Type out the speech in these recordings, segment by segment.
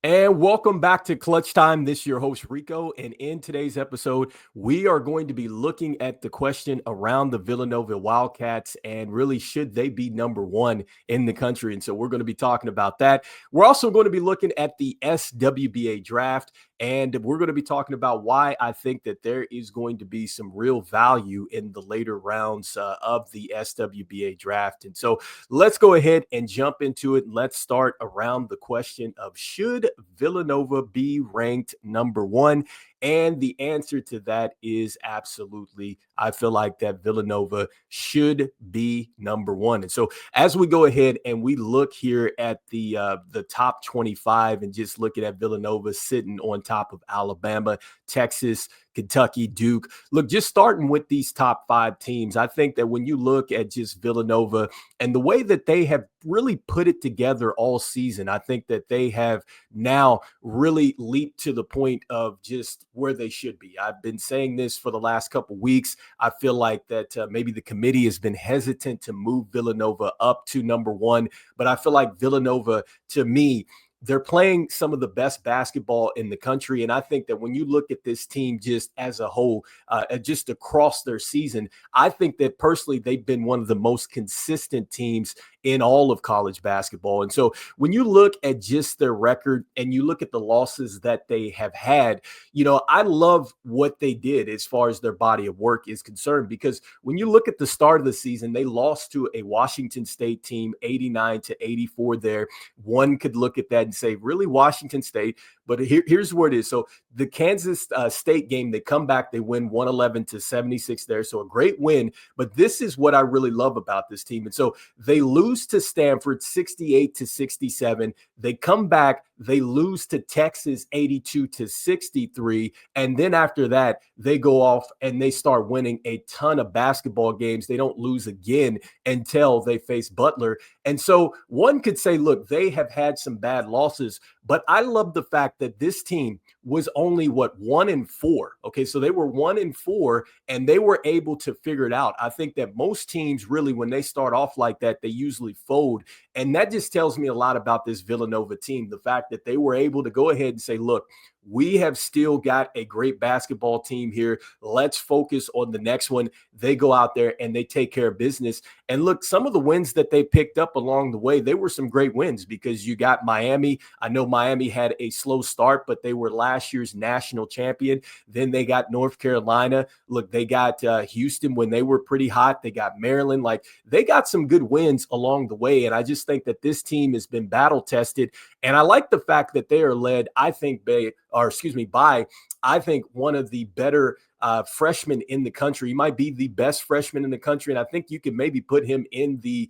And welcome back to Clutch Time. This is your host, Rico. And in today's episode, we are going to be looking at the question around the Villanova Wildcats and really should they be number one in the country. And so we're going to be talking about that. We're also going to be looking at the SWBA draft. And we're going to be talking about why I think that there is going to be some real value in the later rounds of the SWBA draft. And so let's go ahead and jump into it. Let's start around the question of should Villanova be ranked number one? And the answer to that is absolutely. I feel like that Villanova should be number one. And so as we go ahead and we look here at the top 25 and just looking at Villanova sitting on top of Alabama, Texas, Kentucky, Duke. Look, just starting with these top five teams, I think that when you look at just Villanova and the way that they have really put it together all season, I think that they have now really leaped to the point of just where they should be. I've been saying this for the last couple of weeks. I feel like that maybe the committee has been hesitant to move Villanova up to number one, but I feel like Villanova, to me, they're playing some of the best basketball in the country. And I think that when you look at this team just as a whole, just across their season, I think that personally they've been one of the most consistent teams in all of college basketball. And so when you look at just their record and you look at the losses that they have had, I love what they did as far as their body of work is concerned, because when you look at the start of the season, they lost to a Washington State team 89-84 there. One could look at that and say, really, Washington State? But here's where it is. So the Kansas State game, they come back, they win 111-76 there. So a great win. But this is what I really love about this team. And so they lose to Stanford 68-67. They come back, they lose to Texas 82-63. And then after that, they go off and they start winning a ton of basketball games. They don't lose again until they face Butler. And so one could say, look, they have had some bad losses, but I love the fact that this team was only 1-4. Okay, so they were 1-4 and they were able to figure it out. I think that most teams really, when they start off like that, they usually fold. And that just tells me a lot about this Villanova team. The fact that they were able to go ahead and say, look, we have still got a great basketball team here. Let's focus on the next one. They go out there and they take care of business. And look, some of the wins that they picked up along the way, they were some great wins because you got Miami. I know Miami had a slow start, but they were last year's national champion. Then they got North Carolina. Look, they got Houston when they were pretty hot. They got Maryland. Like, they got some good wins along the way. And I just think that this team has been battle tested. And I like the fact that they are led, I think, by I think one of the better freshmen in the country. He might be the best freshman in the country, and I think you can maybe put him in the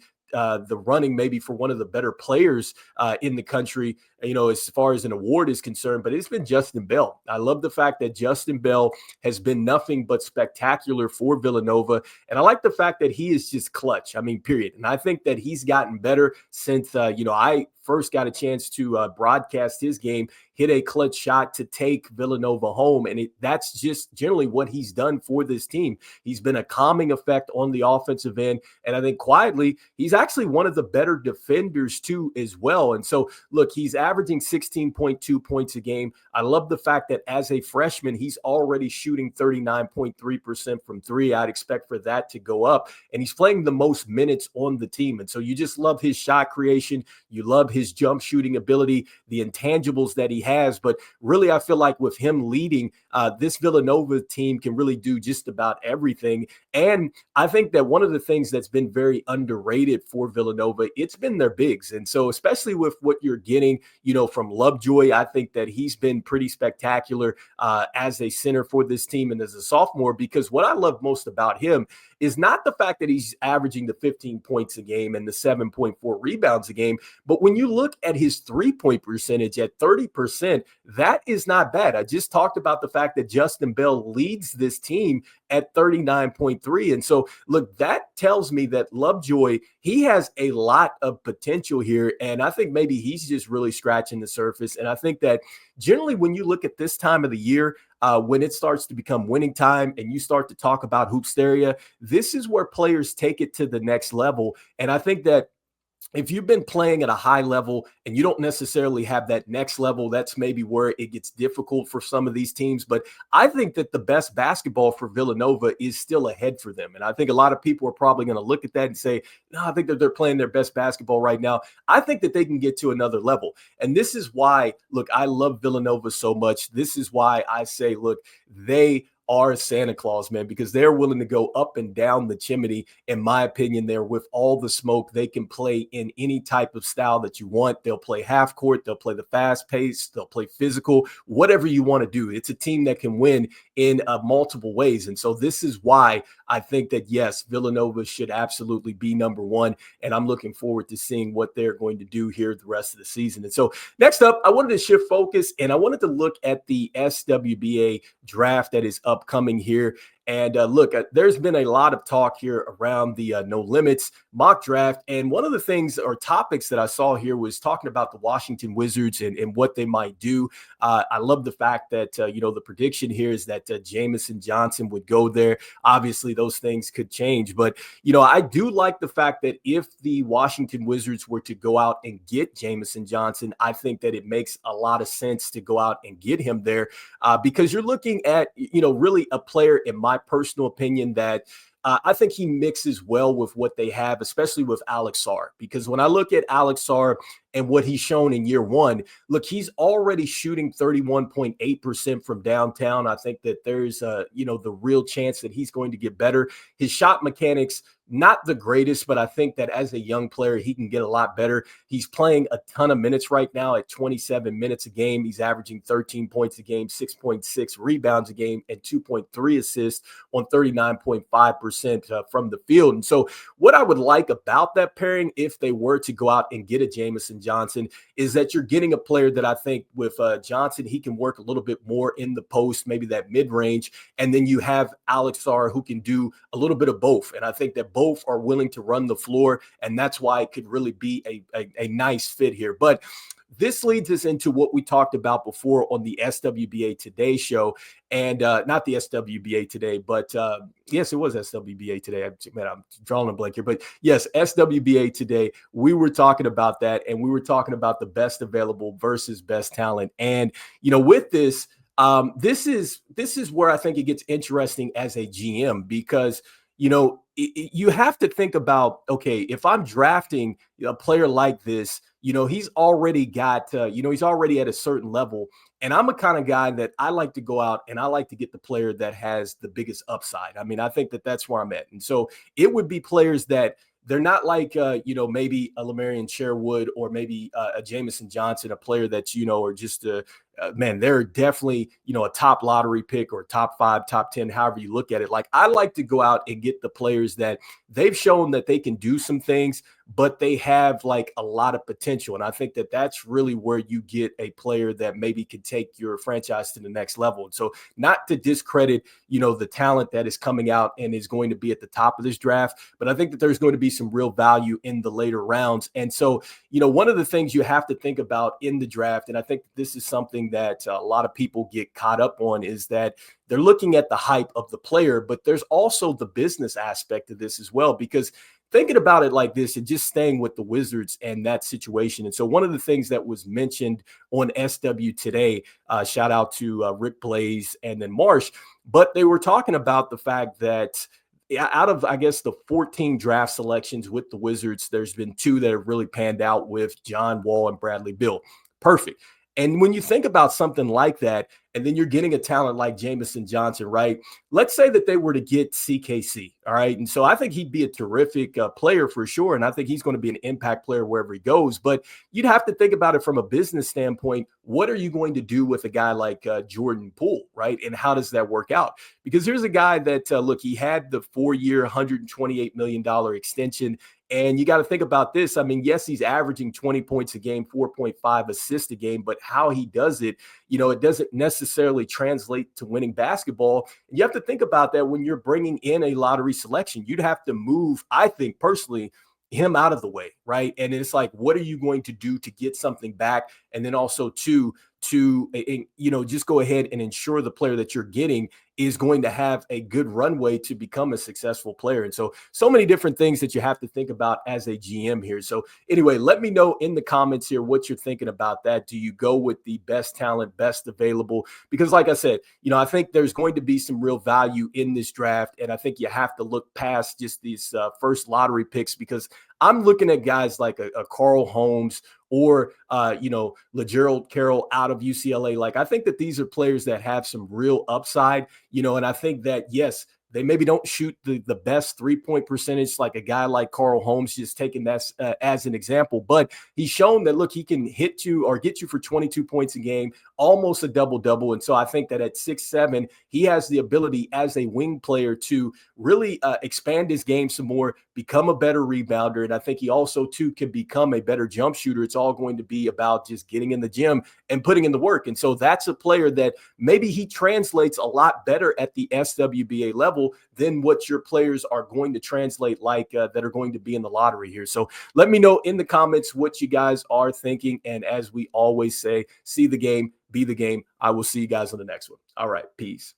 running maybe for one of the better players in the country, as far as an award is concerned. But it's been Justin Bell. I love the fact that Justin Bell has been nothing but spectacular for Villanova. And I like the fact that he is just clutch. I mean, period. And I think that he's gotten better since, I first got a chance to broadcast his game, hit a clutch shot to take Villanova home. And that's just generally what he's done for this team. He's been a calming effect on the offensive end. And I think quietly, he's actually one of the better defenders too as well. And so, look, he's averaging 16.2 points a game. I love the fact that as a freshman, he's already shooting 39.3% from three. I'd expect for that to go up. And he's playing the most minutes on the team. And so you just love his shot creation. You love his jump shooting ability, the intangibles that he has. But really, I feel like with him leading, this Villanova team can really do just about everything. And I think that one of the things that's been very underrated for Villanova, it's been their bigs. And so especially with what you're getting, from Lovejoy, I think that he's been pretty spectacular as a center for this team and as a sophomore, because what I love most about him is not the fact that he's averaging the 15 points a game and the 7.4 rebounds a game, but when you look at his three-point percentage at 30%, that is not bad. I just talked about the fact that Justin Bell leads this team at 39.3. And so, look, that tells me that Lovejoy, he has a lot of potential here. And I think maybe he's just really scratching the surface. And I think that generally when you look at this time of the year, when it starts to become winning time and you start to talk about hoopsteria, this is where players take it to the next level. And I think that if you've been playing at a high level and you don't necessarily have that next level, that's maybe where it gets difficult for some of these teams. But I think that the best basketball for Villanova is still ahead for them. And I think a lot of people are probably going to look at that and say, no, I think that they're playing their best basketball right now. I think that they can get to another level. And this is why, look, I love Villanova so much. This is why I say, look, they are Santa Claus, man, because they're willing to go up and down the chimney. In my opinion, they're with all the smoke. They can play in any type of style that you want. They'll play half court. They'll play the fast pace. They'll play physical, whatever you want to do. It's a team that can win in multiple ways. And so this is why I think that, yes, Villanova should absolutely be number one. And I'm looking forward to seeing what they're going to do here the rest of the season. And so next up, I wanted to shift focus and I wanted to look at the SWBA draft that is upcoming here. And look, there's been a lot of talk here around the No Limits mock draft. And one of the things or topics that I saw here was talking about the Washington Wizards and what they might do. I love the fact that, the prediction here is that Jamison Johnson would go there. Obviously, those things could change. But, I do like the fact that if the Washington Wizards were to go out and get Jamison Johnson, I think that it makes a lot of sense to go out and get him there because you're looking at, really a player, in my personal opinion, that I think he mixes well with what they have, especially with Alex Sarr. Because when I look at Alex Sarr and what he's shown in year one, look, he's already shooting 31.8% from downtown. I think that there's, the real chance that he's going to get better. His shot mechanics, not the greatest, but I think that as a young player, he can get a lot better. He's playing a ton of minutes right now at 27 minutes a game. He's averaging 13 points a game, 6.6 rebounds a game, and 2.3 assists on 39.5% from the field. And so what I would like about that pairing, if they were to go out and get a Jamison Johnson, is that you're getting a player that I think with Johnson, he can work a little bit more in the post, maybe that mid-range. And then you have Alex Sarr who can do a little bit of both. And I think that both are willing to run the floor. And that's why it could really be a nice fit here. But this leads us into what we talked about before on the SWBA Today show. And not the SWBA Today, but yes, it was SWBA Today. I'm drawing a blank here. But yes, SWBA Today, we were talking about that. And we were talking about the best available versus best talent. And, with this, this is where I think it gets interesting as a GM because, you have to think about, okay, if I'm drafting a player like this, he's already got, he's already at a certain level. And I'm a kind of guy that I like to go out and I like to get the player that has the biggest upside. I mean, I think that that's where I'm at. And so it would be players that they're not like, maybe a Lamarian Sherwood or maybe a Jamison Johnson, a player that, or just man, they're definitely, a top lottery pick or top 5, top 10, however you look at it. Like I like to go out and get the players that they've shown that they can do some things, but they have like a lot of potential. And I think that that's really where you get a player that maybe could take your franchise to the next level. And so not to discredit, the talent that is coming out and is going to be at the top of this draft, but I think that there's going to be some real value in the later rounds. And so, one of the things you have to think about in the draft, and I think this is something that a lot of people get caught up on, is that they're looking at the hype of the player, but there's also the business aspect of this as well, because thinking about it like this and just staying with the Wizards and that situation. And so one of the things that was mentioned on SW Today, shout out to Rick Blaze and then Marsh, but they were talking about the fact that out of, I guess, the 14 draft selections with the Wizards, there's been 2 that have really panned out with John Wall and Bradley Beal. Perfect. And when you think about something like that, and then you're getting a talent like Jamison Johnson, right? Let's say that they were to get CKC, all right? And so I think he'd be a terrific player for sure, and I think he's going to be an impact player wherever he goes. But you'd have to think about it from a business standpoint. What are you going to do with a guy like Jordan Poole, right? And how does that work out? Because here's a guy that, look, he had the 4-year, $128 million extension. And you got to think about this. I mean, yes, he's averaging 20 points a game, 4.5 assists a game, but how he does it, it doesn't necessarily translate to winning basketball. And you have to think about that when you're bringing in a lottery selection. You'd have to move, I think personally, him out of the way, right? And it's like, what are you going to do to get something back? And then also to just go ahead and ensure the player that you're getting is going to have a good runway to become a successful player. And so many different things that you have to think about as a GM here. So anyway, let me know in the comments here what you're thinking about that. Do you go with the best talent, best available? Because like I said, I think there's going to be some real value in this draft. And I think you have to look past just these first lottery picks, because I'm looking at guys like a Carl Holmes or, LaGerald Carroll out of UCLA. Like, I think that these are players that have some real upside, and I think that, yes, they maybe don't shoot the best 3-point percentage like a guy like Carl Holmes, just taking that as an example. But he's shown that, look, he can hit you or get you for 22 points a game, almost a double-double. And so I think that at 6'7", he has the ability as a wing player to really expand his game some more, become a better rebounder. And I think he also, too, can become a better jump shooter. It's all going to be about just getting in the gym and putting in the work. And so that's a player that maybe he translates a lot better at the SWBA level than what your players are going to translate like that are going to be in the lottery here. So let me know in the comments what you guys are thinking. And as we always say, see the game, be the game. I will see you guys on the next one. All right, peace.